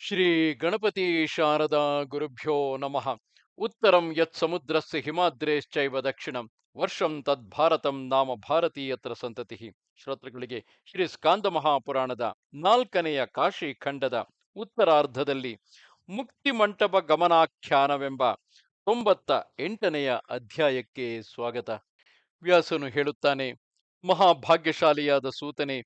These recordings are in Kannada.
ಶ್ರೀ ಗಣಪತಿ ಶಾರದಾ ಗುರುಭ್ಯೋ ನಮಃ. ಉತ್ತರಂ ಯತ್ ಸಮುದ್ರಸ್ಯ ಹಿಮಾದ್ರೇಶ್ಚೈವ ದಕ್ಷಿಣಂ ವರ್ಷಂ ತದ್ಭಾರತಂ ನಾಮ ಭಾರತೀಯತ್ರ ಸಂತತಿ. ಶ್ರೋತೃಗಳಿಗೆ ಶ್ರೀ ಸ್ಕಾಂದ ಮಹಾಪುರಾಣದ 4ನೆಯ ಕಾಶಿ ಖಂಡದ ಉತ್ತರಾರ್ಧದಲ್ಲಿ ಮುಕ್ತಿ ಮಂಟಪ ಗಮನಾಖ್ಯಾನವೆಂಬ 98ನೆಯ ಅಧ್ಯಾಯಕ್ಕೆ ಸ್ವಾಗತ. ವ್ಯಾಸನು ಹೇಳುತ್ತಾನೆ: ಮಹಾಭಾಗ್ಯಶಾಲಿಯಾದ ಸೂತನೆ,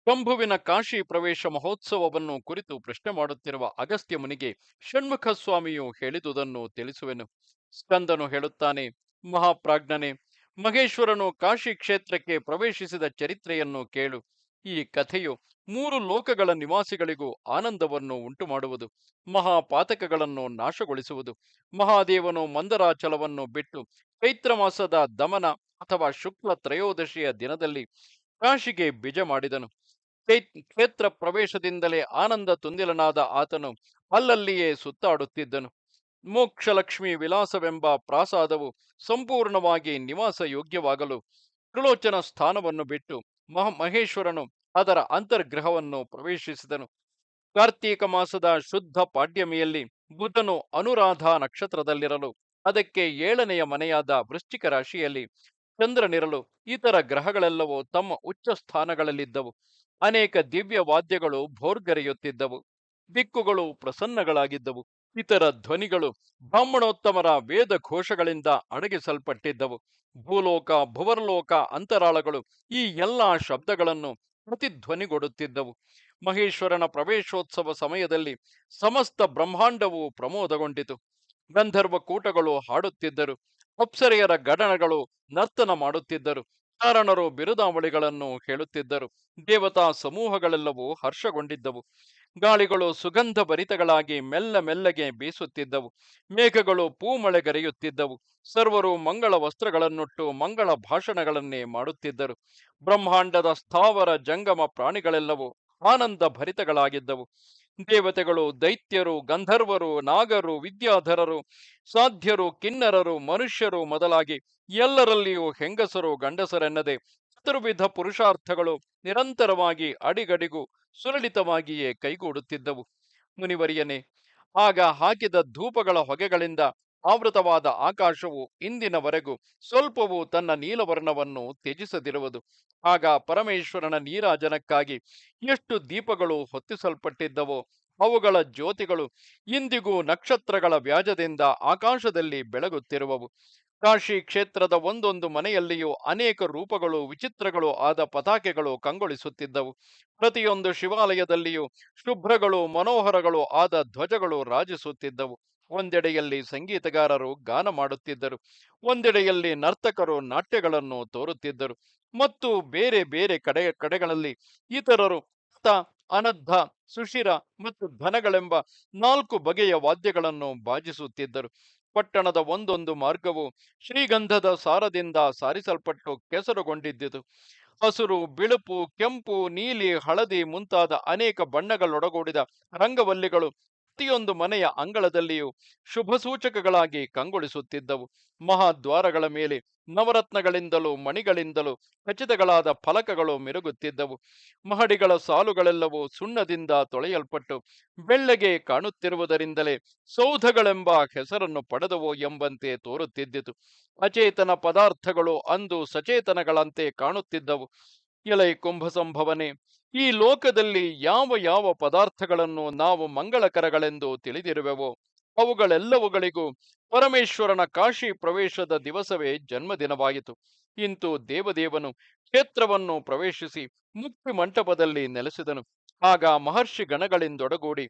ಶಂಭುವಿನ ಕಾಶಿ ಪ್ರವೇಶ ಮಹೋತ್ಸವವನ್ನು ಕುರಿತು ಪ್ರಶ್ನೆ ಮಾಡುತ್ತಿರುವ ಅಗಸ್ತ್ಯ ಮುನಿಗೆ ಷಣ್ಮುಖ ಸ್ವಾಮಿಯು ಹೇಳಿದುದನ್ನು ತಿಳಿಸುವೆನು. ಸ್ಕಂದನು ಹೇಳುತ್ತಾನೆ: ಮಹಾಪ್ರಾಜ್ಞನೆ, ಮಹೇಶ್ವರನು ಕಾಶಿ ಕ್ಷೇತ್ರಕ್ಕೆ ಪ್ರವೇಶಿಸಿದ ಚರಿತ್ರೆಯನ್ನು ಕೇಳು. ಈ ಕಥೆಯು 3 ಲೋಕಗಳ ನಿವಾಸಿಗಳಿಗೂ ಆನಂದವನ್ನು ಉಂಟು ಮಾಡುವುದು, ಮಹಾಪಾತಕಗಳನ್ನು ನಾಶಗೊಳಿಸುವುದು. ಮಹಾದೇವನು ಮಂದರಾಚಲವನ್ನು ಬಿಟ್ಟು ಚೈತ್ರ ಮಾಸದ ದಮನ ಅಥವಾ ಶುಕ್ಲ ತ್ರಯೋದಶಿಯ ದಿನದಲ್ಲಿ ಕಾಶಿಗೆ ಬಿಜ ಮಾಡಿದನು. ಕ್ಷೇತ್ರ ಪ್ರವೇಶದಿಂದಲೇ ಆನಂದ ತುಂದಿಲನಾದ ಆತನು ಅಲ್ಲಲ್ಲಿಯೇ ಸುತ್ತಾಡುತ್ತಿದ್ದನು. ಮೋಕ್ಷಲಕ್ಷ್ಮಿ ವಿಲಾಸವೆಂಬ ಪ್ರಾಸಾದವು ಸಂಪೂರ್ಣವಾಗಿ ನಿವಾಸ ಯೋಗ್ಯವಾಗಲು ತ್ರಿಲೋಚನ ಸ್ಥಾನವನ್ನು ಬಿಟ್ಟು ಮಹೇಶ್ವರನು ಅದರ ಅಂತರ್ಗೃಹವನ್ನು ಪ್ರವೇಶಿಸಿದನು. ಕಾರ್ತೀಕ ಮಾಸದ ಶುದ್ಧ ಪಾಡ್ಯಮಿಯಲ್ಲಿ ಬುಧನು ಅನುರಾಧ ನಕ್ಷತ್ರದಲ್ಲಿರಲು, ಅದಕ್ಕೆ 7ನೆಯ ಮನೆಯಾದ ವೃಶ್ಚಿಕ ರಾಶಿಯಲ್ಲಿ ಚಂದ್ರನಿರಲು ಇತರ ಗ್ರಹಗಳೆಲ್ಲವೂ ತಮ್ಮ ಉಚ್ಚ ಸ್ಥಾನಗಳಲ್ಲಿದ್ದವು. ಅನೇಕ ದಿವ್ಯ ವಾದ್ಯಗಳು ಭೋರ್ಗರೆಯುತ್ತಿದ್ದವು. ದಿಕ್ಕುಗಳು ಪ್ರಸನ್ನಗಳಾಗಿದ್ದವು. ಇತರ ಧ್ವನಿಗಳು ಬ್ರಾಹ್ಮಣೋತ್ತಮರ ವೇದ ಘೋಷಗಳಿಂದ ಅಡಗಿಸಲ್ಪಟ್ಟಿದ್ದವು. ಭೂಲೋಕ, ಭುವರ್ಲೋಕ, ಅಂತರಾಳಗಳು ಈ ಎಲ್ಲಾ ಶಬ್ದಗಳನ್ನು ಪ್ರತಿಧ್ವನಿಗೊಡುತ್ತಿದ್ದವು. ಮಹೇಶ್ವರನ ಪ್ರವೇಶೋತ್ಸವ ಸಮಯದಲ್ಲಿ ಸಮಸ್ತ ಬ್ರಹ್ಮಾಂಡವು ಪ್ರಮೋದಗೊಂಡಿತು. ಗಂಧರ್ವ ಕೂಟಗಳು ಹಾಡುತ್ತಿದ್ದರು. ಅಪ್ಸರೆಯರ ಗಣಗಳು ನರ್ತನ ಮಾಡುತ್ತಿದ್ದರು. ಕಾರಣರು ಬಿರುದಾವಳಿಗಳನ್ನು ಹೇಳುತ್ತಿದ್ದರು. ದೇವತಾ ಸಮೂಹಗಳೆಲ್ಲವೂ ಹರ್ಷಗೊಂಡಿದ್ದವು. ಗಾಳಿಗಳು ಸುಗಂಧ ಭರಿತಗಳಾಗಿ ಮೆಲ್ಲ ಮೆಲ್ಲಗೆ ಬೀಸುತ್ತಿದ್ದವು. ಮೇಘಗಳು ಪೂಮಳೆಗರೆಯುತ್ತಿದ್ದವು. ಸರ್ವರು ಮಂಗಳ ವಸ್ತ್ರಗಳನ್ನುಟ್ಟು ಮಂಗಳ ಭಾಷಣಗಳನ್ನೇ ಮಾಡುತ್ತಿದ್ದರು. ಬ್ರಹ್ಮಾಂಡದ ಸ್ಥಾವರ ಜಂಗಮ ಪ್ರಾಣಿಗಳೆಲ್ಲವೂ ಆನಂದ ಭರಿತಗಳಾಗಿದ್ದವು. ದೇವತೆಗಳು, ದೈತ್ಯರು, ಗಂಧರ್ವರು, ನಾಗರು, ವಿದ್ಯಾಧರರು, ಸಾಧ್ಯರು, ಕಿನ್ನರರು, ಮನುಷ್ಯರು ಮೊದಲಾಗಿ ಎಲ್ಲರಲ್ಲಿಯೂ ಹೆಂಗಸರು ಗಂಡಸರೆನ್ನದೆ ಚತುರ್ವಿಧ ಪುರುಷಾರ್ಥಗಳು ನಿರಂತರವಾಗಿ ಅಡಿಗಡಿಗೂ ಸುಲಲಿತವಾಗಿಯೇ ಕೈಗೂಡುತ್ತಿದ್ದವು. ಮುನಿವರಿಯನೇ, ಆಗ ಹಾಕಿದ ಧೂಪಗಳ ಹೊಗೆಗಳಿಂದ ಆವೃತವಾದ ಆಕಾಶವು ಇಂದಿನವರೆಗೂ ಸ್ವಲ್ಪವೂ ತನ್ನ ನೀಲವರ್ಣವನ್ನು ತ್ಯಜಿಸದಿರುವುದು. ಆಗ ಪರಮೇಶ್ವರನ ನೀರಾಜನಕ್ಕಾಗಿ ಎಷ್ಟು ದೀಪಗಳು ಹೊತ್ತಿಸಲ್ಪಟ್ಟಿದ್ದವೋ ಅವುಗಳ ಜ್ಯೋತಿಗಳು ಇಂದಿಗೂ ನಕ್ಷತ್ರಗಳ ವ್ಯಾಜದಿಂದ ಆಕಾಶದಲ್ಲಿ ಬೆಳಗುತ್ತಿರುವವು. ಕಾಶಿ ಕ್ಷೇತ್ರದ ಒಂದೊಂದು ಮನೆಯಲ್ಲಿಯೂ ಅನೇಕ ರೂಪಗಳು, ವಿಚಿತ್ರಗಳು ಆದ ಪತಾಕೆಗಳು ಕಂಗೊಳಿಸುತ್ತಿದ್ದವು. ಪ್ರತಿಯೊಂದು ಶಿವಾಲಯದಲ್ಲಿಯೂ ಶುಭ್ರಗಳು, ಮನೋಹರಗಳು ಆದ ಧ್ವಜಗಳು ರಾಜಿಸುತ್ತಿದ್ದವು. ಒಂದೆಡೆಯಲ್ಲಿ ಸಂಗೀತಗಾರರು ಗಾನ ಮಾಡುತ್ತಿದ್ದರು. ಒಂದೆಡೆಯಲ್ಲಿ ನರ್ತಕರು ನಾಟ್ಯಗಳನ್ನು ತೋರುತ್ತಿದ್ದರು. ಮತ್ತು ಬೇರೆ ಬೇರೆ ಕಡೆಗಳಲ್ಲಿ ಇತರರು ಅಥ, ಅನದ್ಧ, ಸುಷಿರ ಮತ್ತು ಘನಗಳೆಂಬ 4 ಬಗೆಯ ವಾದ್ಯಗಳನ್ನು ಬಾಜಿಸುತ್ತಿದ್ದರು. ಪಟ್ಟಣದ ಒಂದೊಂದು ಮಾರ್ಗವು ಶ್ರೀಗಂಧದ ಸಾರದಿಂದ ಸಾರಿಸಲ್ಪಟ್ಟು ಕೆಸರುಗೊಂಡಿದ್ದಿತು. ಹಸುರು, ಬಿಳುಪು, ಕೆಂಪು, ನೀಲಿ, ಹಳದಿ ಮುಂತಾದ ಅನೇಕ ಬಣ್ಣಗಳೊಡಗೂಡಿದ ರಂಗವಲ್ಲಿಗಳು ಪ್ರತಿಯೊಂದು ಮನೆಯ ಅಂಗಳದಲ್ಲಿಯೂ ಶುಭ ಸೂಚಕಗಳಾಗಿ ಕಂಗೊಳಿಸುತ್ತಿದ್ದವು. ಮಹಾದ್ವಾರಗಳ ಮೇಲೆ ನವರತ್ನಗಳಿಂದಲೂ ಮಣಿಗಳಿಂದಲೂ ಖಚಿತಗಳಾದ ಫಲಕಗಳು ಮಿರುಗುತ್ತಿದ್ದವು. ಮಹಡಿಗಳ ಸಾಲುಗಳೆಲ್ಲವೂ ಸುಣ್ಣದಿಂದ ತೊಳೆಯಲ್ಪಟ್ಟು ಬೆಳ್ಳಗೆ ಕಾಣುತ್ತಿರುವುದರಿಂದಲೇ ಸೌಧಗಳೆಂಬ ಹೆಸರನ್ನು ಪಡೆದವು ಎಂಬಂತೆ ತೋರುತ್ತಿದ್ದಿತು. ಅಚೇತನ ಪದಾರ್ಥಗಳು ಅಂದು ಸಚೇತನಗಳಂತೆ ಕಾಣುತ್ತಿದ್ದವು. ಎಲೈ ಕುಂಭಸಂಭವನೆ, ಈ ಲೋಕದಲ್ಲಿ ಯಾವ ಯಾವ ಪದಾರ್ಥಗಳನ್ನು ನಾವು ಮಂಗಳಕರಗಳೆಂದು ತಿಳಿದಿರುವೆವೋ ಅವುಗಳೆಲ್ಲವುಗಳಿಗೂ ಪರಮೇಶ್ವರನ ಕಾಶಿ ಪ್ರವೇಶದ ದಿವಸವೇ ಜನ್ಮದಿನವಾಯಿತು. ಇಂತು ದೇವದೇವನು ಕ್ಷೇತ್ರವನ್ನು ಪ್ರವೇಶಿಸಿ ಮುಕ್ತಿ ಮಂಟಪದಲ್ಲಿ ನೆಲೆಸಿದನು. ಆಗ ಮಹರ್ಷಿ ಗಣಗಳಿಂದೊಡಗೂಡಿ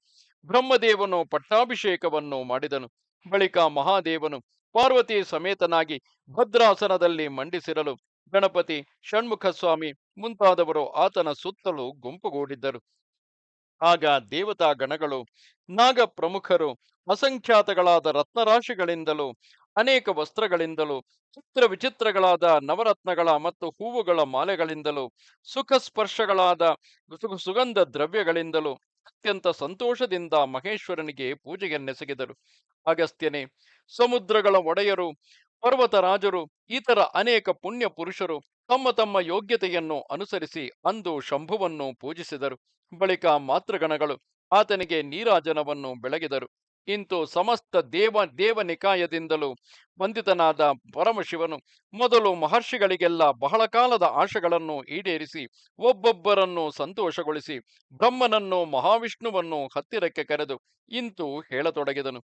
ಬ್ರಹ್ಮದೇವನು ಪಟ್ಟಾಭಿಷೇಕವನ್ನು ಮಾಡಿದನು. ಬಳಿಕ ಮಹಾದೇವನು ಪಾರ್ವತಿ ಸಮೇತನಾಗಿ ಭದ್ರಾಸನದಲ್ಲಿ ಮಂಡಿಸಿರಲು ಗಣಪತಿ, ಷಣ್ಮುಖ ಸ್ವಾಮಿ ಮುಂತಾದವರು ಆತನ ಸುತ್ತಲೂ ಗುಂಪುಗೂಡಿದ್ದರು. ಆಗ ದೇವತಾ ಗಣಗಳು, ನಾಗ ಪ್ರಮುಖರು ಅಸಂಖ್ಯಾತಗಳಾದ ರತ್ನರಾಶಿಗಳಿಂದಲೂ ಅನೇಕ ವಸ್ತ್ರಗಳಿಂದಲೂ ಚಿತ್ರ ವಿಚಿತ್ರಗಳಾದ ನವರತ್ನಗಳ ಮತ್ತು ಹೂವುಗಳ ಮಾಲೆಗಳಿಂದಲೂ ಸುಖ ಸ್ಪರ್ಶಗಳಾದ ಸುಗಂಧ ದ್ರವ್ಯಗಳಿಂದಲೂ ಅತ್ಯಂತ ಸಂತೋಷದಿಂದ ಮಹೇಶ್ವರನಿಗೆ ಪೂಜೆಯನ್ನೆಸಗಿದರು. ಅಗಸ್ತ್ಯನೇ, ಸಮುದ್ರಗಳ ಒಡೆಯರು, ಪರ್ವತರಾಜರು, ಇತರ ಅನೇಕ ಪುಣ್ಯ ಪುರುಷರು ತಮ್ಮ ತಮ್ಮ ಯೋಗ್ಯತೆಯನ್ನು ಅನುಸರಿಸಿ ಅಂದು ಶಂಭುವನ್ನು ಪೂಜಿಸಿದರು. ಬಳಿಕ ಮಾತೃಗಣಗಳು ಆತನಿಗೆ ನೀರಾಜನವನ್ನು ಬೆಳಗಿದರು. ಇಂತು ಸಮಸ್ತ ದೇವನಿಕಾಯದಿಂದಲೂ ವಂದಿತನಾದ ಪರಮಶಿವನು ಮೊದಲು ಮಹರ್ಷಿಗಳಿಗೆಲ್ಲ ಬಹಳ ಕಾಲದ ಆಶೆಗಳನ್ನು ಈಡೇರಿಸಿ ಒಬ್ಬೊಬ್ಬರನ್ನು ಸಂತೋಷಗೊಳಿಸಿ ಬ್ರಹ್ಮನನ್ನು ಮಹಾವಿಷ್ಣುವನ್ನು ಹತ್ತಿರಕ್ಕೆ ಕರೆದು ಇಂತು ಹೇಳತೊಡಗಿದನು.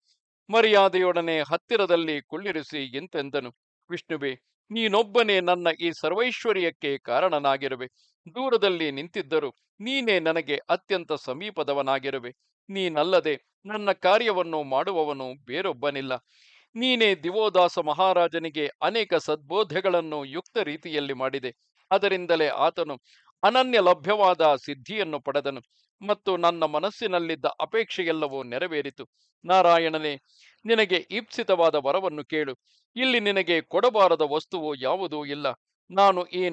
ಮರ್ಯಾದೆಯೊಡನೆ ಹತ್ತಿರದಲ್ಲಿ ಕುಳ್ಳಿರಿಸಿ ಇಂತೆಂದನು: ವಿಷ್ಣುವೇ, ನೀನೊಬ್ಬನೇ ನನ್ನ ಈ ಸರ್ವೈಶ್ವರ್ಯಕ್ಕೆ ಕಾರಣನಾಗಿರುವೆ. ದೂರದಲ್ಲಿ ನಿಂತಿದ್ದರೂ ನೀನೇ ನನಗೆ ಅತ್ಯಂತ ಸಮೀಪದವನಾಗಿರುವೆ. ನೀನಲ್ಲದೆ ನನ್ನ ಕಾರ್ಯವನ್ನು ಮಾಡುವವನು ಬೇರೊಬ್ಬನಿಲ್ಲ. ನೀನೇ ದಿವೋದಾಸ ಮಹಾರಾಜನಿಗೆ ಅನೇಕ ಸದ್ಬೋಧೆಗಳನ್ನು ಯುಕ್ತ ರೀತಿಯಲ್ಲಿ ಮಾಡಿದೆ. ಅದರಿಂದಲೇ ಆತನು ಅನನ್ಯ ಲಭ್ಯವಾದ ಸಿದ್ಧಿಯನ್ನು ಪಡೆದನು ಮತ್ತು ನನ್ನ ಮನಸ್ಸಿನಲ್ಲಿದ್ದ ಅಪೇಕ್ಷೆಯೆಲ್ಲವೂ ನೆರವೇರಿತು. ನಾರಾಯಣನೇ, ನಿನಗೆ ಈಪ್ಸಿತವಾದ ವರವನ್ನು ಕೇಳು. ಇಲ್ಲಿ ನಿನಗೆ ಕೊಡಬಾರದ ವಸ್ತುವು ಯಾವುದೂ ಇಲ್ಲ. ನಾನು ಈ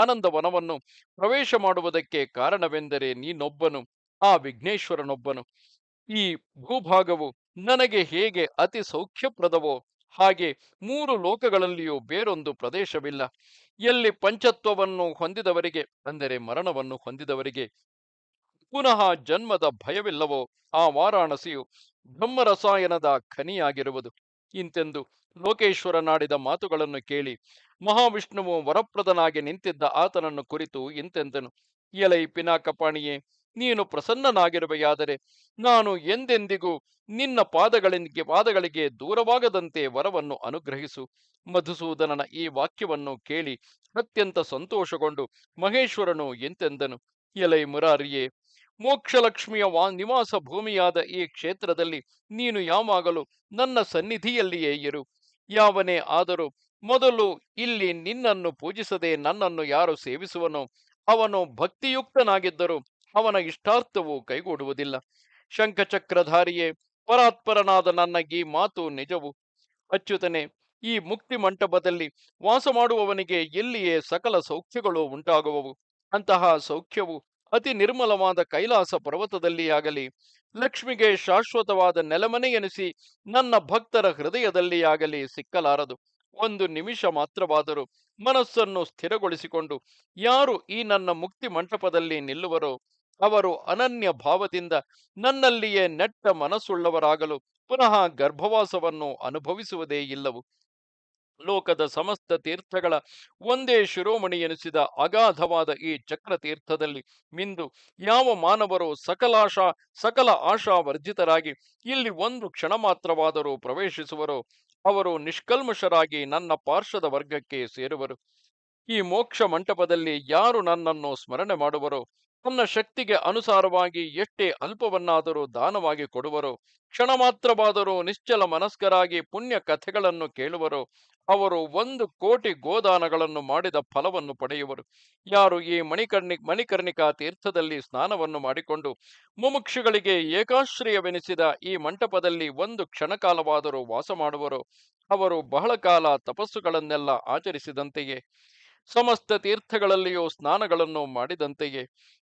ಆನಂದವನವನ್ನು ಪ್ರವೇಶ ಮಾಡುವುದಕ್ಕೆ ಕಾರಣವೆಂದರೆ ನೀನೊಬ್ಬನು, ಆ ವಿಘ್ನೇಶ್ವರನೊಬ್ಬನು. ಈ ಭೂಭಾಗವು ನನಗೆ ಹೇಗೆ ಅತಿ ಸೌಖ್ಯಪ್ರದವೋ ಹಾಗೆ ಮೂರು ಲೋಕಗಳಲ್ಲಿಯೂ ಬೇರೊಂದು ಪ್ರದೇಶವಿಲ್ಲ. ಎಲ್ಲಿ ಪಂಚತ್ವವನ್ನು ಹೊಂದಿದವರಿಗೆ, ಅಂದರೆ ಮರಣವನ್ನು ಹೊಂದಿದವರಿಗೆ ಪುನಃ ಜನ್ಮದ ಭಯವಿಲ್ಲವೋ ಆ ವಾರಾಣಸಿಯು ಬ್ರಹ್ಮರಸಾಯನದ ಖನಿಯಾಗಿರುವುದು. ಇಂತೆಂದು ಲೋಕೇಶ್ವರನಾಡಿದ ಮಾತುಗಳನ್ನು ಕೇಳಿ ಮಹಾವಿಷ್ಣುವು ವರಪ್ರದನಾಗಿ ನಿಂತಿದ್ದ ಆತನನ್ನು ಕುರಿತು ಇಂತೆಂದನು: ಎಲೈ ಪಿನಾಕಪಾಣಿಯೇ, ನೀನು ಪ್ರಸನ್ನನಾಗಿರುವೆಯಾದರೆ ನಾನು ಎಂದೆಂದಿಗೂ ನಿನ್ನ ಪಾದಗಳಿಗೆ ದೂರವಾಗದಂತೆ ವರವನ್ನು ಅನುಗ್ರಹಿಸು. ಮಧುಸೂದನನ ಈ ವಾಕ್ಯವನ್ನು ಕೇಳಿ ಅತ್ಯಂತ ಸಂತೋಷಗೊಂಡು ಮಹೇಶ್ವರನು ಇಂತೆಂದನು: ಎಲೈ ಮುರಾರಿಯೇ, ಮೋಕ್ಷಲಕ್ಷ್ಮಿಯ ನಿವಾಸ ಭೂಮಿಯಾದ ಈ ಕ್ಷೇತ್ರದಲ್ಲಿ ನೀನು ಯಾವಾಗಲೂ ನನ್ನ ಸನ್ನಿಧಿಯಲ್ಲಿಯೇ ಇರು. ಯಾವನೇ ಆದರೂ ಮೊದಲು ಇಲ್ಲಿ ನಿನ್ನನ್ನು ಪೂಜಿಸದೆ ನನ್ನನ್ನು ಯಾರು ಸೇವಿಸುವನೋ ಅವನು ಭಕ್ತಿಯುಕ್ತನಾಗಿದ್ದರೂ ಅವನ ಇಷ್ಟಾರ್ಥವು ಕೈಗೂಡುವುದಿಲ್ಲ. ಶಂಖಚಕ್ರಧಾರಿಯೇ, ಪರಾತ್ಪರನಾದ ನನ್ನ ಈ ಮಾತು ನಿಜವು. ಅಚ್ಯುತನೆ, ಈ ಮುಕ್ತಿ ಮಂಟಪದಲ್ಲಿ ವಾಸ ಮಾಡುವವನಿಗೆ ಇಲ್ಲಿಯೇ ಸಕಲ ಸೌಖ್ಯಗಳು ಉಂಟಾಗುವವು. ಅಂತಹ ಸೌಖ್ಯವು ಅತಿ ನಿರ್ಮಲವಾದ ಕೈಲಾಸ ಪರ್ವತದಲ್ಲಿಯಾಗಲಿ, ಲಕ್ಷ್ಮಿಗೆ ಶಾಶ್ವತವಾದ ನೆಲಮನೆ ಎನಿಸಿ ನನ್ನ ಭಕ್ತರ ಹೃದಯದಲ್ಲಿಯಾಗಲಿ ಸಿಕ್ಕಲಾರದು. ಒಂದು ನಿಮಿಷ ಮಾತ್ರವಾದರೂ ಮನಸ್ಸನ್ನು ಸ್ಥಿರಗೊಳಿಸಿಕೊಂಡು ಯಾರು ಈ ನನ್ನ ಮುಕ್ತಿ ಮಂಟಪದಲ್ಲಿ ನಿಲ್ಲುವರೋ ಅವರು ಅನನ್ಯ ಭಾವದಿಂದ ನನ್ನಲ್ಲಿಯೇ ನೆಟ್ಟ ಮನಸ್ಸುಳ್ಳವರಾಗಲು ಪುನಃ ಗರ್ಭವಾಸವನ್ನು ಅನುಭವಿಸುವುದೇ ಇಲ್ಲವು. ಲೋಕದ ಸಮಸ್ತ ತೀರ್ಥಗಳ ಒಂದೇ ಶಿರೋಮಣಿ ಎನಿಸಿದ ಅಗಾಧವಾದ ಈ ಚಕ್ರತೀರ್ಥದಲ್ಲಿ ಮಿಂದು ಯಾವ ಮಾನವರು ಸಕಲ ಆಶಾವರ್ಜಿತರಾಗಿ ಇಲ್ಲಿ ಒಂದು ಕ್ಷಣ ಮಾತ್ರವಾದರೂ ಪ್ರವೇಶಿಸುವರೋ ಅವರು ನಿಷ್ಕಲ್ಮಶರಾಗಿ ನನ್ನ ಪಾರ್ಶ್ವದ ವರ್ಗಕ್ಕೆ ಸೇರುವರು. ಈ ಮೋಕ್ಷ ಮಂಟಪದಲ್ಲಿ ಯಾರು ನನ್ನನ್ನು ಸ್ಮರಣೆ ಮಾಡುವರೋ, ನನ್ನ ಶಕ್ತಿಗೆ ಅನುಸಾರವಾಗಿ ಎಷ್ಟೇ ಅಲ್ಪವನ್ನಾದರೂ ದಾನವಾಗಿ ಕೊಡುವರೋ, ಕ್ಷಣ ಮಾತ್ರವಾದರೂ ನಿಶ್ಚಲ ಮನಸ್ಕರಾಗಿ ಪುಣ್ಯ ಕಥೆಗಳನ್ನು ಕೇಳುವರೋ ಅವರು 1,000,000 ಗೋದಾನಗಳನ್ನು ಮಾಡಿದ ಫಲವನ್ನು ಪಡೆಯುವರು. ಯಾರು ಈ ಮಣಿಕರ್ಣಿಕಾ ತೀರ್ಥದಲ್ಲಿ ಸ್ನಾನವನ್ನು ಮಾಡಿಕೊಂಡು ಮುಮುಕ್ಷುಗಳಿಗೆ ಏಕಾಶ್ರಯವೆನಿಸಿದ ಈ ಮಂಟಪದಲ್ಲಿ ಒಂದು ಕ್ಷಣಕಾಲವಾದರೂ ವಾಸ ಮಾಡುವರೋ ಅವರು ಬಹಳ ಕಾಲ ತಪಸ್ಸುಗಳನ್ನೆಲ್ಲ ಆಚರಿಸಿದಂತೆಯೇ ಸಮಸ್ತ ತೀರ್ಥಗಳಲ್ಲಿಯೂ ಸ್ನಾನಗಳನ್ನು ಮಾಡಿದಂತೆಯೇ.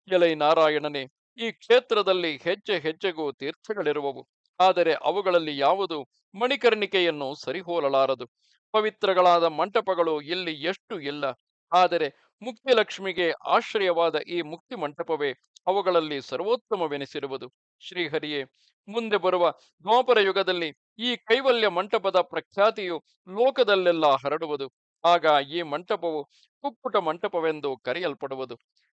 ಎಲೈ ನಾರಾಯಣನೇ, ಈ ಕ್ಷೇತ್ರದಲ್ಲಿ ಹೆಜ್ಜೆ ಹೆಜ್ಜೆಗೂ ತೀರ್ಥಗಳಿರುವವು. ಆದರೆ ಅವುಗಳಲ್ಲಿ ಯಾವುದು ಮಣಿಕರ್ಣಿಕೆಯನ್ನು ಸರಿಹೋಲಲಾರದು. ಪವಿತ್ರಗಳಾದ ಮಂಟಪಗಳು ಇಲ್ಲಿ ಎಷ್ಟು ಇಲ್ಲ. ಆದರೆ ಮುಕ್ತಿಲಕ್ಷ್ಮಿಗೆ ಆಶ್ರಯವಾದ ಈ ಮುಕ್ತಿ ಮಂಟಪವೇ ಅವುಗಳಲ್ಲಿ ಸರ್ವೋತ್ತಮವೆನಿಸಿರುವುದು. ಶ್ರೀಹರಿಯೇ, ಮುಂದೆ ಬರುವ ದ್ವಾಪರ ಯುಗದಲ್ಲಿ ಈ ಕೈವಲ್ಯ ಮಂಟಪದ ಪ್ರಖ್ಯಾತಿಯು ಲೋಕದಲ್ಲೆಲ್ಲ ಹರಡುವುದು. ಆಗ ಈ ಮಂಟಪವು ಕುಕ್ಕುಟ ಮಂಟಪವೆಂದು ಕರೆಯಲ್ಪಡುವುದು.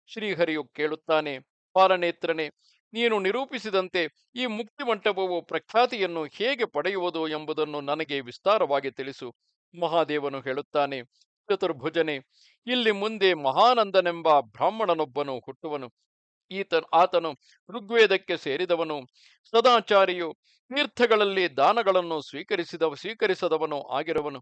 ಶ್ರೀಹರಿಯು ಕೇಳುತ್ತಾನೆ: ಪಾಲನೇತ್ರನೇ, ನೀನು ನಿರೂಪಿಸಿದಂತೆ ಈ ಮುಕ್ತಿ ಮಂಟಪವು ಪ್ರಖ್ಯಾತಿಯನ್ನು ಹೇಗೆ ಪಡೆಯುವುದು ಎಂಬುದನ್ನು ನನಗೆ ವಿಸ್ತಾರವಾಗಿ ತಿಳಿಸು. ಮಹಾದೇವನು ಹೇಳುತ್ತಾನೆ: ಚತುರ್ಭುಜನೆ, ಇಲ್ಲಿ ಮುಂದೆ ಮಹಾನಂದನೆಂಬ ಬ್ರಾಹ್ಮಣನೊಬ್ಬನು ಹುಟ್ಟುವನು. ಆತನು ಋಗ್ವೇದಕ್ಕೆ ಸೇರಿದವನು, ಸದಾಚಾರಿಯು, ತೀರ್ಥಗಳಲ್ಲಿ ದಾನಗಳನ್ನು ಸ್ವೀಕರಿಸದವನು ಆಗಿರುವನು.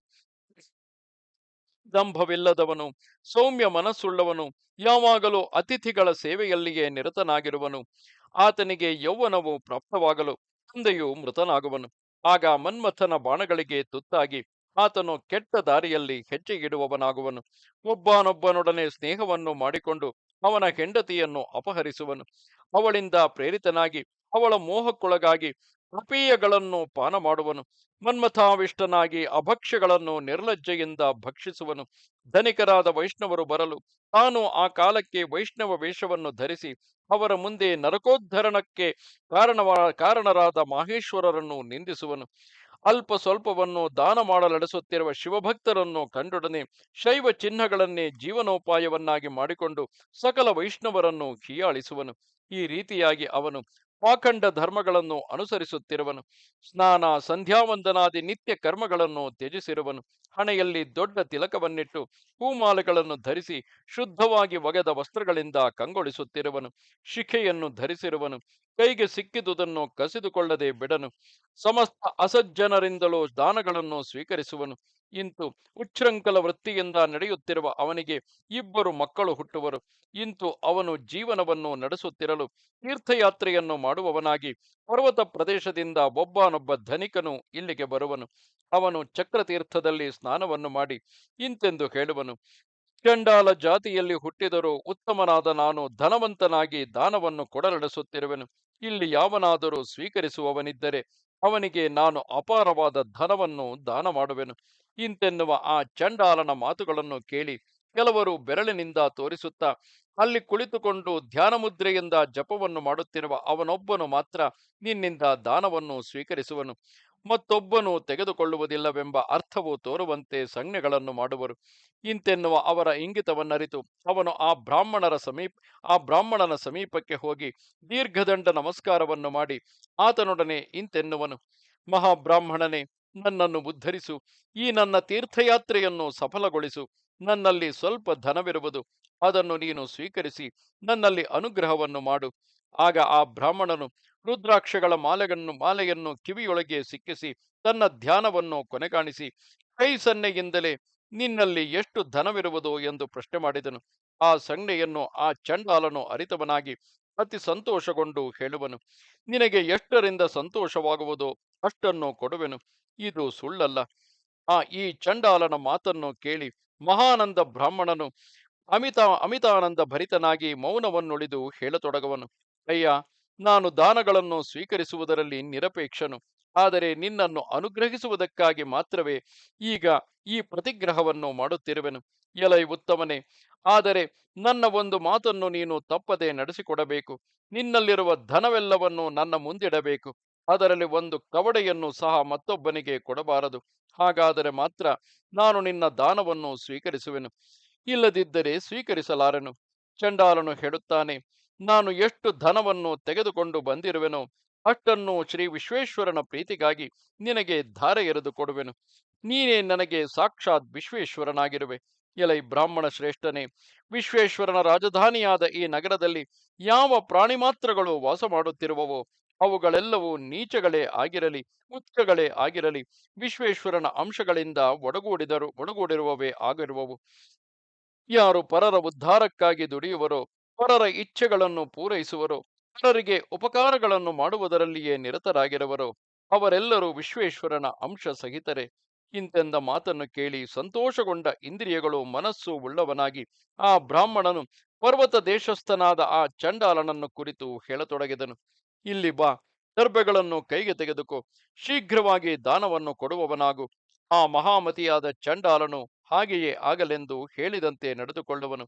ದಂಭವಿಲ್ಲದವನು, ಸೌಮ್ಯ ಮನಸ್ಸುಳ್ಳವನು, ಯಾವಾಗಲೂ ಅತಿಥಿಗಳ ಸೇವೆಯಲ್ಲಿಯೇ ನಿರತನಾಗಿರುವನು. ಆತನಿಗೆ ಯೌವನವು ಪ್ರಾಪ್ತವಾಗಲು ತಂದೆಯು ಮೃತನಾಗುವನು. ಆಗ ಮನ್ಮಥನ ಬಾಣಗಳಿಗೆ ತುತ್ತಾಗಿ ಆತನು ಕೆಟ್ಟ ದಾರಿಯಲ್ಲಿ ಹೆಜ್ಜೆ ಇಡುವವನಾಗುವನು. ಒಬ್ಬನೊಬ್ಬನೊಡನೆ ಸ್ನೇಹವನ್ನು ಮಾಡಿಕೊಂಡು ಅವನ ಹೆಂಡತಿಯನ್ನು ಅಪಹರಿಸುವನು. ಅವಳಿಂದ ಪ್ರೇರಿತನಾಗಿ ಅವಳ ಮೋಹಕ್ಕೊಳಗಾಗಿ ಅಪೀಯಗಳನ್ನು ಪಾನ ಮಾಡುವನು. ಮನ್ಮಥಾವಿಷ್ಟನಾಗಿ ಅಭಕ್ಷ್ಯಗಳನ್ನು ನಿರ್ಲಜ್ಜೆಯಿಂದ ಭಕ್ಷಿಸುವನು. ಧನಿಕರಾದ ವೈಷ್ಣವರು ಬರಲು ತಾನು ಆ ಕಾಲಕ್ಕೆ ವೈಷ್ಣವ ವೇಷವನ್ನು ಧರಿಸಿ ಅವರ ಮುಂದೆ ನರಕೋದ್ಧರಣಕ್ಕೆ ಕಾರಣರಾದ ಮಾಹೇಶ್ವರರನ್ನು ನಿಂದಿಸುವನು. ಅಲ್ಪ ಸ್ವಲ್ಪವನ್ನು ದಾನ ಮಾಡಲೆಡೆಸುತ್ತಿರುವ ಶಿವಭಕ್ತರನ್ನು ಕಂಡೊಡನೆ ಶೈವ ಚಿಹ್ನಗಳನ್ನೇ ಜೀವನೋಪಾಯವನ್ನಾಗಿ ಮಾಡಿಕೊಂಡು ಸಕಲ ವೈಷ್ಣವರನ್ನು ಹೀಯಾಳಿಸುವನು. ಈ ರೀತಿಯಾಗಿ ಅವನು ಪಾಖಂಡ ಧರ್ಮಗಳನ್ನು ಅನುಸರಿಸುತ್ತಿರುವನು. ಸ್ನಾನ ಸಂಧ್ಯಾವಂದನಾದಿ ನಿತ್ಯ ಕರ್ಮಗಳನ್ನು ತ್ಯಜಿಸಿರುವನು. ಹಣೆಯಲ್ಲಿ ದೊಡ್ಡ ತಿಲಕವನ್ನಿಟ್ಟು ಹೂಮಾಲೆಗಳನ್ನು ಧರಿಸಿ ಶುದ್ಧವಾಗಿ ಒಗೆದ ವಸ್ತ್ರಗಳಿಂದ ಕಂಗೊಳಿಸುತ್ತಿರುವನು. ಶಿಖೆಯನ್ನು ಧರಿಸಿರುವನು. ಕೈಗೆ ಸಿಕ್ಕಿದುದನ್ನು ಕಸಿದುಕೊಳ್ಳದೆ ಬಿಡನು. ಸಮಸ್ತ ಅಸಜ್ಜನರಿಂದಲೂ ದಾನಗಳನ್ನು ಸ್ವೀಕರಿಸುವನು. ಇಂತು ಉಚ್ಛೃಂಖಲ ವೃತ್ತಿಯಿಂದ ನಡೆಯುತ್ತಿರುವ ಅವನಿಗೆ ಇಬ್ಬರು ಮಕ್ಕಳು ಹುಟ್ಟುವರು. ಇಂತು ಅವನು ಜೀವನವನ್ನು ನಡೆಸುತ್ತಿರಲು ತೀರ್ಥಯಾತ್ರೆಯನ್ನು ಮಾಡುವವನಾಗಿ ಪರ್ವತ ಪ್ರದೇಶದಿಂದ ಒಬ್ಬನೊಬ್ಬ ಧನಿಕನು ಇಲ್ಲಿಗೆ ಬರುವನು. ಅವನು ಚಕ್ರತೀರ್ಥದಲ್ಲಿ ಸ್ನಾನವನ್ನು ಮಾಡಿ ಇಂತೆಂದು ಹೇಳುವನು: ಚಂಡಾಲ ಜಾತಿಯಲ್ಲಿ ಹುಟ್ಟಿದರೂ ಉತ್ತಮನಾದ ನಾನು ಧನವಂತನಾಗಿ ದಾನವನ್ನು ಕೊಡಲೆಡಿಸುತ್ತಿರುವೆನು. ಇಲ್ಲಿ ಯಾವನಾದರೂ ಸ್ವೀಕರಿಸುವವನಿದ್ದರೆ ಅವನಿಗೆ ನಾನು ಅಪಾರವಾದ ಧನವನ್ನು ದಾನ ಮಾಡುವೆನು. ಇಂತೆನ್ನುವ ಆ ಚಂಡಾಲನ ಮಾತುಗಳನ್ನು ಕೇಳಿ ಕೆಲವರು ಬೆರಳಿನಿಂದ ತೋರಿಸುತ್ತಾ ಅಲ್ಲಿ ಕುಳಿತುಕೊಂಡು ಧ್ಯಾನ ಮುದ್ರೆಯಿಂದ ಜಪವನ್ನು ಮಾಡುತ್ತಿರುವ ಅವನೊಬ್ಬನು ಮಾತ್ರ ನಿನ್ನಿಂದ ದಾನವನ್ನು ಸ್ವೀಕರಿಸುವನು, ಮತ್ತೊಬ್ಬನು ತೆಗೆದುಕೊಳ್ಳುವುದಿಲ್ಲವೆಂಬ ಅರ್ಥವು ತೋರುವಂತೆ ಸಂಜ್ಞೆಗಳನ್ನು ಮಾಡುವರು. ಇಂತೆನ್ನುವ ಅವರ ಇಂಗಿತವನ್ನರಿತು ಅವನು ಆ ಬ್ರಾಹ್ಮಣನ ಸಮೀಪಕ್ಕೆ ಹೋಗಿ ದೀರ್ಘದಂಡ ನಮಸ್ಕಾರವನ್ನು ಮಾಡಿ ಆತನೊಡನೆ ಇಂತೆನ್ನುವನು: ಮಹಾಬ್ರಾಹ್ಮಣನೇ, ನನ್ನನ್ನು ಉದ್ಧರಿಸು. ಈ ನನ್ನ ತೀರ್ಥಯಾತ್ರೆಯನ್ನು ಸಫಲಗೊಳಿಸು. ನನ್ನಲ್ಲಿ ಸ್ವಲ್ಪ ಧನವಿರುವುದು, ಅದನ್ನು ನೀನು ಸ್ವೀಕರಿಸಿ ನನ್ನಲ್ಲಿ ಅನುಗ್ರಹವನ್ನು ಮಾಡು. ಆಗ ಆ ಬ್ರಾಹ್ಮಣನು ರುದ್ರಾಕ್ಷಗಳ ಮಾಲೆಯನ್ನು ಕಿವಿಯೊಳಗೆ ಸಿಕ್ಕಿಸಿ ತನ್ನ ಧ್ಯಾನವನ್ನು ಕೊನೆಗಾಣಿಸಿ ಕೈ ಸನ್ನೆಯಿಂದಲೇ ನಿನ್ನಲ್ಲಿ ಎಷ್ಟು ಧನವಿರುವುದು ಎಂದು ಪ್ರಶ್ನೆ ಮಾಡಿದನು. ಆ ಸಂಜ್ಞೆಯನ್ನು ಆ ಚಂಡಾಲನು ಅರಿತವನಾಗಿ ಅತಿ ಸಂತೋಷಗೊಂಡು ಹೇಳುವನು: ನಿನಗೆ ಎಷ್ಟರಿಂದ ಸಂತೋಷವಾಗುವುದೋ ಅಷ್ಟನ್ನು ಕೊಡುವೆನು. ಇದು ಸುಳ್ಳಲ್ಲ. ಈ ಚಂಡಾಲನ ಮಾತನ್ನು ಕೇಳಿ ಮಹಾನಂದ ಬ್ರಾಹ್ಮಣನು ಅಮಿತಾನಂದ ಭರಿತನಾಗಿ ಮೌನವನ್ನುಳಿದು ಹೇಳತೊಡಗುವನು: ಅಯ್ಯ, ನಾನು ದಾನಗಳನ್ನು ಸ್ವೀಕರಿಸುವುದರಲ್ಲಿ ನಿರಪೇಕ್ಷನು. ಆದರೆ ನಿನ್ನನ್ನು ಅನುಗ್ರಹಿಸುವುದಕ್ಕಾಗಿ ಮಾತ್ರವೇ ಈಗ ಈ ಪ್ರತಿಗ್ರಹವನ್ನು ಮಾಡುತ್ತಿರುವೆನು. ಎಲೈ ಉತ್ತಮನೇ, ಆದರೆ ನನ್ನ ಒಂದು ಮಾತನ್ನು ನೀನು ತಪ್ಪದೆ ನಡೆಸಿಕೊಡಬೇಕು. ನಿನ್ನಲ್ಲಿರುವ ಧನವೆಲ್ಲವನ್ನು ನನ್ನ ಮುಂದಿಡಬೇಕು. ಅದರಲ್ಲಿ ಒಂದು ಕವಡೆಯನ್ನು ಸಹ ಮತ್ತೊಬ್ಬನಿಗೆ ಕೊಡಬಾರದು. ಹಾಗಾದರೆ ಮಾತ್ರ ನಾನು ನಿನ್ನ ದಾನವನ್ನು ಸ್ವೀಕರಿಸುವೆನು, ಇಲ್ಲದಿದ್ದರೆ ಸ್ವೀಕರಿಸಲಾರೆನು. ಚಂಡಾಲನು ಹೇಳುತ್ತಾನೆ: ನಾನು ಎಷ್ಟು ಧನವನ್ನು ತೆಗೆದುಕೊಂಡು ಬಂದಿರುವೆನೋ ಅಷ್ಟನ್ನು ಶ್ರೀ ವಿಶ್ವೇಶ್ವರನ ಪ್ರೀತಿಗಾಗಿ ನಿನಗೆ ಧಾರೆ ಎರೆದು ಕೊಡುವೆನು. ನೀನೇ ನನಗೆ ಸಾಕ್ಷಾತ್ ವಿಶ್ವೇಶ್ವರನಾಗಿರುವೆ. ಎಲೈ ಬ್ರಾಹ್ಮಣ ಶ್ರೇಷ್ಠನೇ, ವಿಶ್ವೇಶ್ವರನ ರಾಜಧಾನಿಯಾದ ಈ ನಗರದಲ್ಲಿ ಯಾವ ಪ್ರಾಣಿ ಮಾತ್ರಗಳು ವಾಸ ಮಾಡುತ್ತಿರುವವೋ ಅವುಗಳೆಲ್ಲವೂ ನೀಚಗಳೇ ಆಗಿರಲಿ, ಉಚ್ಚಗಳೇ ಆಗಿರಲಿ, ವಿಶ್ವೇಶ್ವರನ ಅಂಶಗಳಿಂದ ಒಡಗೂಡಿರುವವೇ ಆಗಿರುವವು. ಯಾರು ಪರರ ಉದ್ಧಾರಕ್ಕಾಗಿ ದುಡಿಯುವರೋ, ಪರರ ಇಚ್ಛೆಗಳನ್ನು ಪೂರೈಸುವರೋ, ಪರರಿಗೆ ಉಪಕಾರಗಳನ್ನು ಮಾಡುವುದರಲ್ಲಿಯೇ ನಿರತರಾಗಿರುವರೋ ಅವರೆಲ್ಲರೂ ವಿಶ್ವೇಶ್ವರನ ಅಂಶ ಸಹಿತರೆ. ಇಂತೆಂದ ಮಾತನ್ನು ಕೇಳಿ ಸಂತೋಷಗೊಂಡ ಇಂದ್ರಿಯಗಳು ಮನಸ್ಸು ಉಳ್ಳವನಾಗಿ ಆ ಬ್ರಾಹ್ಮಣನು ಪರ್ವತ ದೇಶಸ್ಥನಾದ ಆ ಚಂಡಾಲನನ್ನು ಕುರಿತು ಹೇಳತೊಡಗಿದನು: ಇಲ್ಲಿ ಬಾ, ದರ್ಭೆಗಳನ್ನು ಕೈಗೆ ತೆಗೆದುಕೋ, ಶೀಘ್ರವಾಗಿ ದಾನವನ್ನು ಕೊಡುವವನಾಗು. ಆ ಮಹಾಮತಿಯಾದ ಚಂಡಾಲನು ಹಾಗೆಯೇ ಆಗಲೆಂದು ಹೇಳಿದಂತೆ ನಡೆದುಕೊಳ್ಳುವನು.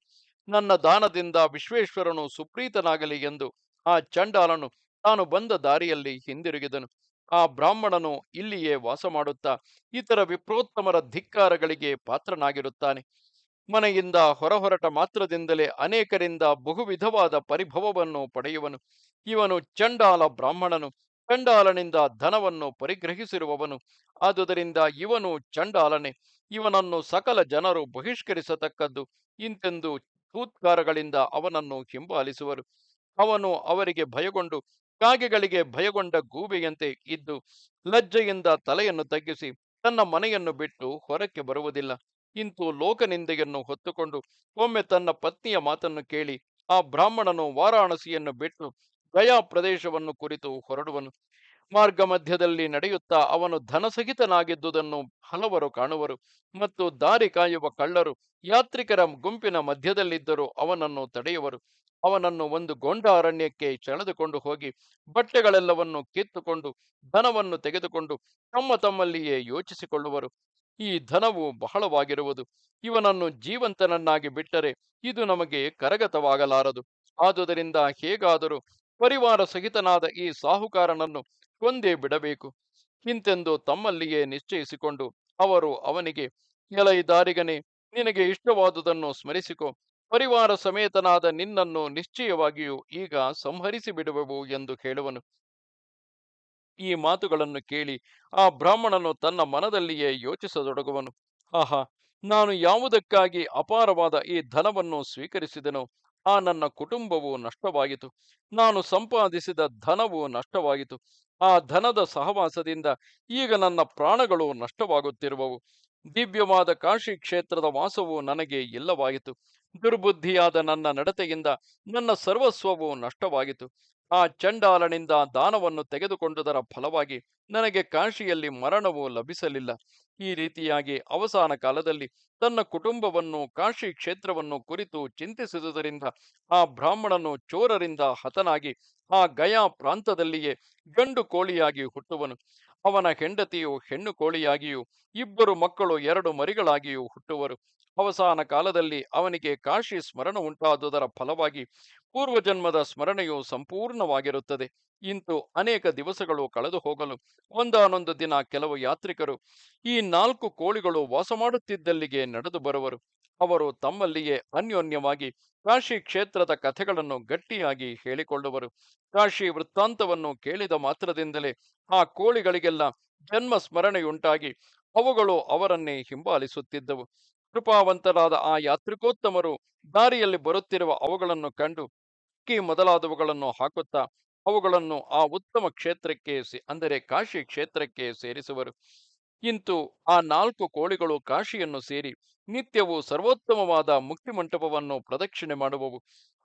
ನನ್ನ ದಾನದಿಂದ ವಿಶ್ವೇಶ್ವರನು ಸುಪ್ರೀತನಾಗಲಿ ಎಂದು ಆ ಚಂಡಾಲನು ತಾನು ಬಂದ ದಾರಿಯಲ್ಲಿ ಹಿಂದಿರುಗಿದನು. ಆ ಬ್ರಾಹ್ಮಣನು ಇಲ್ಲಿಯೇ ವಾಸ ಮಾಡುತ್ತಾ ಇತರ ವಿಪ್ರೋತ್ತಮರ ಧಿಕ್ಕಾರಗಳಿಗೆ ಪಾತ್ರನಾಗಿರುತ್ತಾನೆ. ಮನೆಯಿಂದ ಹೊರಹೊರಟ ಮಾತ್ರದಿಂದಲೇ ಅನೇಕರಿಂದ ಬಹುವಿಧವಾದ ಪರಿಭವವನ್ನು ಪಡೆಯುವನು. ಇವನು ಚಂಡಾಲ ಬ್ರಾಹ್ಮಣನು, ಚಂಡಾಲನಿಂದ ಧನವನ್ನು ಪರಿಗ್ರಹಿಸಿರುವವನು. ಆದುದರಿಂದ ಇವನು ಚಂಡಾಲನೆ, ಇವನನ್ನು ಸಕಲ ಜನರು ಬಹಿಷ್ಕರಿಸತಕ್ಕದ್ದು. ಇಂತೆಂದು ಚೂತ್ಕಾರಗಳಿಂದ ಅವನನ್ನು ಹಿಂಬಾಲಿಸುವರು. ಅವನು ಅವರಿಗೆ ಭಯಗೊಂಡು ಕಾಗೆಗಳಿಗೆ ಭಯಗೊಂಡ ಗೂಬೆಯಂತೆ ಇದ್ದು ಲಜ್ಜೆಯಿಂದ ತಲೆಯನ್ನು ತಗ್ಗಿಸಿ ತನ್ನ ಮನೆಯನ್ನು ಬಿಟ್ಟು ಹೊರಕ್ಕೆ ಬರುವುದಿಲ್ಲ. ಇಂತು ಲೋಕನಿಂದೆಯನ್ನು ಹೊತ್ತುಕೊಂಡು ಒಮ್ಮೆ ತನ್ನ ಪತ್ನಿಯ ಮಾತನ್ನು ಕೇಳಿ ಆ ಬ್ರಾಹ್ಮಣನು ವಾರಾಣಸಿಯನ್ನು ಬಿಟ್ಟು ಗಯಾ ಪ್ರದೇಶವನ್ನು ಕುರಿತು ಹೊರಡುವನು. ಮಾರ್ಗ ಮಧ್ಯದಲ್ಲಿ ನಡೆಯುತ್ತಾ ಅವನು ಧನಸಹಿತನಾಗಿದ್ದುದನ್ನು ಹಲವರು ಕಾಣುವರು, ಮತ್ತು ದಾರಿ ಕಾಯುವ ಕಳ್ಳರು ಯಾತ್ರಿಕರ ಗುಂಪಿನ ಮಧ್ಯದಲ್ಲಿದ್ದರೂ ಅವನನ್ನು ತಡೆಯುವರು. ಅವನನ್ನು ಒಂದು ಗೊಂಡ ಅರಣ್ಯಕ್ಕೆ ಸೆಳೆದುಕೊಂಡು ಹೋಗಿ ಬಟ್ಟೆಗಳೆಲ್ಲವನ್ನು ಕಿತ್ತುಕೊಂಡು ಧನವನ್ನು ತೆಗೆದುಕೊಂಡು ತಮ್ಮಲ್ಲಿಯೇ ಯೋಚಿಸಿಕೊಳ್ಳುವರು. ಈ ಧನವು ಬಹಳವಾಗಿರುವುದು. ಇವನನ್ನು ಜೀವಂತನನ್ನಾಗಿ ಬಿಟ್ಟರೆ ಇದು ನಮಗೆ ಕರಗತವಾಗಲಾರದು. ಆದುದರಿಂದ ಹೇಗಾದರೂ ಪರಿವಾರ ಸಹಿತನಾದ ಈ ಸಾಹುಕಾರನನ್ನು ಕೊಂದೇ ಬಿಡಬೇಕು. ಇಂತೆಂದು ತಮ್ಮಲ್ಲಿಯೇ ನಿಶ್ಚಯಿಸಿಕೊಂಡು ಅವರು ಅವನಿಗೆ, ಎಲೈ ದಾರಿಗನೇ, ನಿನಗೆ ಇಷ್ಟವಾದುದನ್ನು ಸ್ಮರಿಸಿಕೊ. ಪರಿವಾರ ಸಮೇತನಾದ ನಿನ್ನನ್ನು ನಿಶ್ಚಯವಾಗಿಯೂ ಈಗ ಸಂಹರಿಸಿ ಬಿಡುವೆವು ಎಂದು ಹೇಳುವನು. ಈ ಮಾತುಗಳನ್ನು ಕೇಳಿ ಆ ಬ್ರಾಹ್ಮಣನು ತನ್ನ ಮನದಲ್ಲಿಯೇ ಯೋಚಿಸತೊಡಗುವನು. ಆಹಾ, ನಾನು ಯಾವುದಕ್ಕಾಗಿ ಅಪಾರವಾದ ಈ ಧನವನ್ನು ಸ್ವೀಕರಿಸಿದೆನೋ ಆ ನನ್ನ ಕುಟುಂಬವು ನಷ್ಟವಾಯಿತು. ನಾನು ಸಂಪಾದಿಸಿದ ಧನವು ನಷ್ಟವಾಯಿತು. ಆ ಧನದ ಸಹವಾಸದಿಂದ ಈಗ ನನ್ನ ಪ್ರಾಣಗಳು ನಷ್ಟವಾಗುತ್ತಿರುವವು. ದಿವ್ಯವಾದ ಕಾಶಿ ಕ್ಷೇತ್ರದ ವಾಸವು ನನಗೆ ಇಲ್ಲವಾಯಿತು. ದುರ್ಬುದ್ಧಿಯಾದ ನನ್ನ ನಡತೆಯಿಂದ ನನ್ನ ಸರ್ವಸ್ವವು ನಷ್ಟವಾಯಿತು. ಆ ಚಂಡಾಲನಿಂದ ದಾನವನ್ನು ತೆಗೆದುಕೊಂಡುದರ ಫಲವಾಗಿ ನನಗೆ ಕಾಶಿಯಲ್ಲಿ ಮರಣವು ಲಭಿಸಲಿಲ್ಲ. ಈ ರೀತಿಯಾಗಿ ಅವಸಾನ ಕಾಲದಲ್ಲಿ ತನ್ನ ಕುಟುಂಬವನ್ನು ಕಾಶಿ ಕ್ಷೇತ್ರವನ್ನು ಕುರಿತು ಚಿಂತಿಸಿದುದರಿಂದ ಆ ಬ್ರಾಹ್ಮಣನು ಚೋರರಿಂದ ಹತನಾಗಿ ಆ ಗಯಾ ಪ್ರಾಂತದಲ್ಲಿಯೇ ಗಂಡು ಕೋಳಿಯಾಗಿ ಹುಟ್ಟುವನು. ಅವನ ಹೆಂಡತಿಯು ಹೆಣ್ಣು ಕೋಳಿಯಾಗಿಯೂ ಇಬ್ಬರು ಮಕ್ಕಳು ಎರಡು ಮರಿಗಳಾಗಿಯೂ ಹುಟ್ಟುವರು. ಅವಸಾನ ಕಾಲದಲ್ಲಿ ಅವನಿಗೆ ಕಾಶಿ ಸ್ಮರಣ ಉಂಟಾದುದರ ಫಲವಾಗಿ ಪೂರ್ವಜನ್ಮದ ಸ್ಮರಣೆಯು ಸಂಪೂರ್ಣವಾಗಿರುತ್ತದೆ. ಇಂತು ಅನೇಕ ದಿವಸಗಳು ಕಳೆದು ಹೋಗಲು ಒಂದಾನೊಂದು ದಿನ ಕೆಲವು ಯಾತ್ರಿಕರು ಈ 4 ಕೋಳಿಗಳು ವಾಸ ಮಾಡುತ್ತಿದ್ದಲ್ಲಿಗೆ ನಡೆದು ಬರುವರು. ಅವರು ತಮ್ಮಲ್ಲಿಯೇ ಅನ್ಯೋನ್ಯವಾಗಿ ಕಾಶಿ ಕ್ಷೇತ್ರದ ಕಥೆಗಳನ್ನು ಗಟ್ಟಿಯಾಗಿ ಹೇಳಿಕೊಳ್ಳುವರು. ಕಾಶಿ ವೃತ್ತಾಂತವನ್ನು ಕೇಳಿದ ಮಾತ್ರದಿಂದಲೇ ಆ ಕೋಳಿಗಳಿಗೆಲ್ಲ ಜನ್ಮ ಸ್ಮರಣೆಯುಂಟಾಗಿ ಅವುಗಳು ಅವರನ್ನೇ ಹಿಂಬಾಲಿಸುತ್ತಿದ್ದವು. ಕೃಪಾವಂತರಾದ ಆ ಯಾತ್ರಿಕೋತ್ತಮರು ದಾರಿಯಲ್ಲಿ ಬರುತ್ತಿರುವ ಅವುಗಳನ್ನು ಕಂಡು ಅಕ್ಕಿ ಮೊದಲಾದವುಗಳನ್ನು ಹಾಕುತ್ತಾ ಅವುಗಳನ್ನು ಆ ಉತ್ತಮ ಕ್ಷೇತ್ರಕ್ಕೆ ಅಂದರೆ ಕಾಶಿ ಕ್ಷೇತ್ರಕ್ಕೆ ಸೇರಿಸುವರು. ಇಂತು ಆ 4 ಕೋಳಿಗಳು ಕಾಶಿಯನ್ನು ಸೇರಿ ನಿತ್ಯವೂ ಸರ್ವೋತ್ತಮವಾದ ಮುಕ್ತಿ ಮಂಟಪವನ್ನು ಪ್ರದಕ್ಷಿಣೆ ಮಾಡುವವು.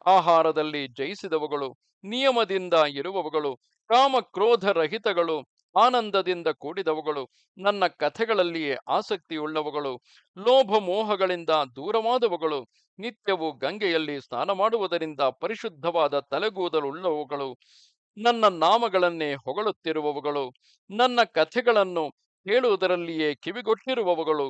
ಆಹಾರದಲ್ಲಿ ಜಯಿಸಿದವುಗಳು, ನಿಯಮದಿಂದ ಇರುವವುಗಳು, ಕಾಮ ಕ್ರೋಧ ರಹಿತಗಳು, ಆನಂದದಿಂದ ಕೂಡಿದವುಗಳು, ನನ್ನ ಕಥೆಗಳಲ್ಲಿಯೇ ಆಸಕ್ತಿಯುಳ್ಳವುಗಳು, ಲೋಭ ಮೋಹಗಳಿಂದ ದೂರವಾದವುಗಳು, ನಿತ್ಯವೂ ಗಂಗೆಯಲ್ಲಿ ಸ್ನಾನ ಮಾಡುವುದರಿಂದ ಪರಿಶುದ್ಧವಾದ ತಲೆಗೂದಲುಳ್ಳವುಗಳು, ನನ್ನ ನಾಮಗಳನ್ನೇ ಹೊಗಳುತ್ತಿರುವವುಗಳು, ನನ್ನ ಕಥೆಗಳನ್ನು ಹೇಳುವುದರಲ್ಲಿಯೇ ಕಿವಿಗೊಟ್ಟಿರುವವುಗಳು,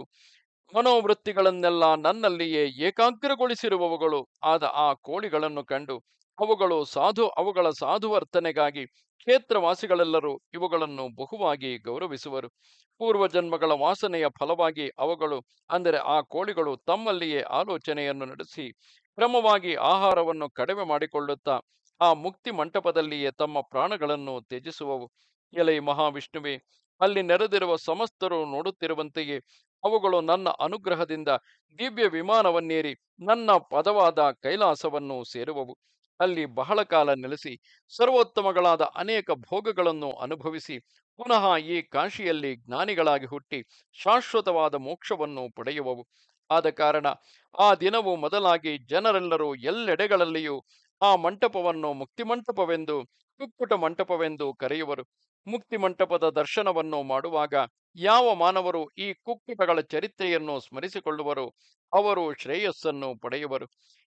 ಮನೋವೃತ್ತಿಗಳನ್ನೆಲ್ಲ ನನ್ನಲ್ಲಿಯೇ ಏಕಾಗ್ರಗೊಳಿಸಿರುವವುಗಳು ಆದ ಆ ಕೋಳಿಗಳನ್ನು ಕಂಡು ಅವುಗಳ ಸಾಧುವರ್ತನೆಗಾಗಿ ಕ್ಷೇತ್ರವಾಸಿಗಳೆಲ್ಲರೂ ಇವುಗಳನ್ನು ಬಹುವಾಗಿ ಗೌರವಿಸುವರು. ಪೂರ್ವಜನ್ಮಗಳ ವಾಸನೆಯ ಫಲವಾಗಿ ಅವುಗಳು ಅಂದರೆ ಆ ಕೋಳಿಗಳು ತಮ್ಮಲ್ಲಿಯೇ ಆಲೋಚನೆಯನ್ನು ನಡೆಸಿ ಕ್ರಮವಾಗಿ ಆಹಾರವನ್ನು ಕಡಿಮೆ ಮಾಡಿಕೊಳ್ಳುತ್ತಾ ಆ ಮುಕ್ತಿ ಮಂಟಪದಲ್ಲಿಯೇ ತಮ್ಮ ಪ್ರಾಣಗಳನ್ನು ತ್ಯಜಿಸುವವು. ಎಲೈ ಮಹಾವಿಷ್ಣುವೆ, ಅಲ್ಲಿ ನೆರೆದಿರುವ ಸಮಸ್ತರು ನೋಡುತ್ತಿರುವಂತೆಯೇ ಅವುಗಳು ನನ್ನ ಅನುಗ್ರಹದಿಂದ ದಿವ್ಯ ವಿಮಾನವನ್ನೇರಿ ನನ್ನ ಪದವಾದ ಕೈಲಾಸವನ್ನು ಸೇರುವವು. ಅಲ್ಲಿ ಬಹಳ ಕಾಲ ನೆಲೆಸಿ ಸರ್ವೋತ್ತಮಗಳಾದ ಅನೇಕ ಭೋಗಗಳನ್ನು ಅನುಭವಿಸಿ ಪುನಃ ಈ ಕಾಶಿಯಲ್ಲಿ ಜ್ಞಾನಿಗಳಾಗಿ ಹುಟ್ಟಿ ಶಾಶ್ವತವಾದ ಮೋಕ್ಷವನ್ನು ಪಡೆಯುವವು. ಆದ ಕಾರಣ ಆ ದಿನವು ಮೊದಲಾಗಿ ಜನರೆಲ್ಲರೂ ಎಲ್ಲೆಡೆಗಳಲ್ಲಿಯೂ ಆ ಮಂಟಪವನ್ನು ಮುಕ್ತಿಮಂಟಪವೆಂದು ಕುಕ್ಕುಟ ಮಂಟಪವೆಂದು ಕರೆಯುವರು. ಮುಕ್ತಿ ಮಂಟಪದ ದರ್ಶನವನ್ನು ಮಾಡುವಾಗ ಯಾವ ಮಾನವರು ಈ ಕುಕ್ಕುಟಗಳ ಚರಿತ್ರೆಯನ್ನು ಸ್ಮರಿಸಿಕೊಳ್ಳುವರೋ ಅವರು ಶ್ರೇಯಸ್ಸನ್ನು ಪಡೆಯುವರು.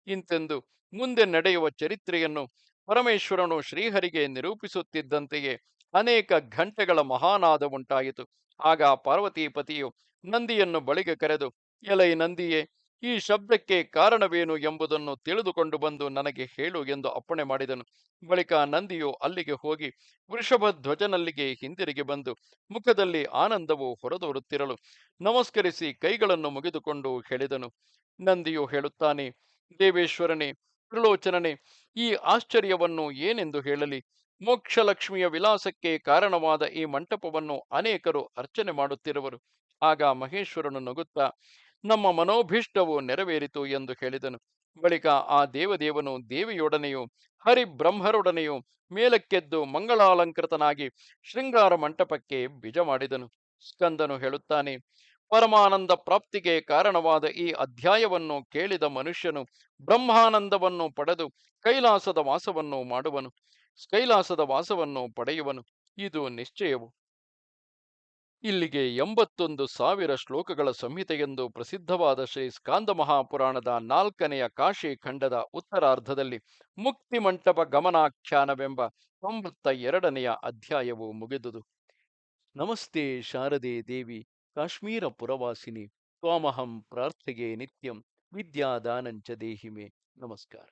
ಇಂತೆಂದು ಮುಂದೆ ನಡೆಯುವ ಚರಿತ್ರೆಯನ್ನು ಪರಮೇಶ್ವರನು ಶ್ರೀಹರಿಗೆ ನಿರೂಪಿಸುತ್ತಿದ್ದಂತೆಯೇ ಅನೇಕ ಗಂಟೆಗಳ ಮಹಾನಾದ ಉಂಟಾಯಿತು. ಆಗ ಪಾರ್ವತೀಪತಿಯು ನಂದಿಯನ್ನು ಬಳಿಗೆ ಕರೆದು, ಎಲೈ ನಂದಿಯೇ, ಈ ಶಬ್ದಕ್ಕೆ ಕಾರಣವೇನು ಎಂಬುದನ್ನು ತಿಳಿದುಕೊಂಡು ಬಂದು ನನಗೆ ಹೇಳು ಎಂದು ಅಪ್ಪಣೆ ಮಾಡಿದನು. ಬಳಿಕ ನಂದಿಯು ಅಲ್ಲಿಗೆ ಹೋಗಿ ವೃಷಭ ಧ್ವಜನಲ್ಲಿಗೆ ಹಿಂದಿರುಗಿ ಬಂದು ಮುಖದಲ್ಲಿ ಆನಂದವು ಹೊರದೋರುತ್ತಿರಲು ನಮಸ್ಕರಿಸಿ ಕೈಗಳನ್ನು ಮುಗಿದುಕೊಂಡು ಹೇಳಿದನು. ನಂದಿಯು ಹೇಳುತ್ತಾನೆ, ದೇವೇಶ್ವರನೇ, ತ್ರಿಲೋಚನನೇ, ಈ ಆಶ್ಚರ್ಯವನ್ನು ಏನೆಂದು ಹೇಳಲಿ? ಮೋಕ್ಷಲಕ್ಷ್ಮಿಯ ವಿಲಾಸಕ್ಕೆ ಕಾರಣವಾದ ಈ ಮಂಟಪವನ್ನು ಅನೇಕರು ಅರ್ಚನೆ ಮಾಡುತ್ತಿರುವರು. ಆಗ ಮಹೇಶ್ವರನು ನಗುತ್ತಾ, ನಮ್ಮ ಮನೋಭೀಷ್ಟವು ನೆರವೇರಿತು ಎಂದು ಹೇಳಿದನು. ಬಳಿಕ ಆ ದೇವದೇವನು ದೇವಿಯೊಡನೆಯೂ ಹರಿಬ್ರಹ್ಮರೊಡನೆಯೂ ಮೇಲಕ್ಕೆದ್ದು ಮಂಗಳಾಲಂಕೃತನಾಗಿ ಶೃಂಗಾರ ಮಂಟಪಕ್ಕೆ ಬಿಜ ಮಾಡಿದನು. ಸ್ಕಂದನು ಹೇಳುತ್ತಾನೆ, ಪರಮಾನಂದ ಪ್ರಾಪ್ತಿಗೆ ಕಾರಣವಾದ ಈ ಅಧ್ಯಾಯವನ್ನು ಕೇಳಿದ ಮನುಷ್ಯನು ಬ್ರಹ್ಮಾನಂದವನ್ನು ಪಡೆದು ಕೈಲಾಸದ ವಾಸವನ್ನು ಮಾಡುವನು, ಕೈಲಾಸದ ವಾಸವನ್ನು ಪಡೆಯುವನು. ಇದು ನಿಶ್ಚಯವು. ಇಲ್ಲಿಗೆ 81,000 ಶ್ಲೋಕಗಳ ಸಂಹಿತೆಯೆಂದು ಪ್ರಸಿದ್ಧವಾದ ಶ್ರೀ ಸ್ಕಾಂದ ಮಹಾಪುರಾಣದ 4ನೆಯ ಕಾಶಿ ಖಂಡದ ಉತ್ತರಾರ್ಧದಲ್ಲಿ ಮುಕ್ತಿಮಂಟಪ ಗಮನಾಖ್ಯಾನವೆಂಬ 92ನೆಯ ಅಧ್ಯಾಯವು ಮುಗಿದುದು. ನಮಸ್ತೆ ಶಾರದೆ ದೇವಿ ಕಾಶ್ಮೀರ ಪುರವಾಸಿನಿ ತ್ವಾಮಹಂ ಪ್ರಾರ್ಥೆಗೆ ನಿತ್ಯಂ ವಿದ್ಯಾದಾನಂಚ ದೇಹಿಮೆ. ನಮಸ್ಕಾರ.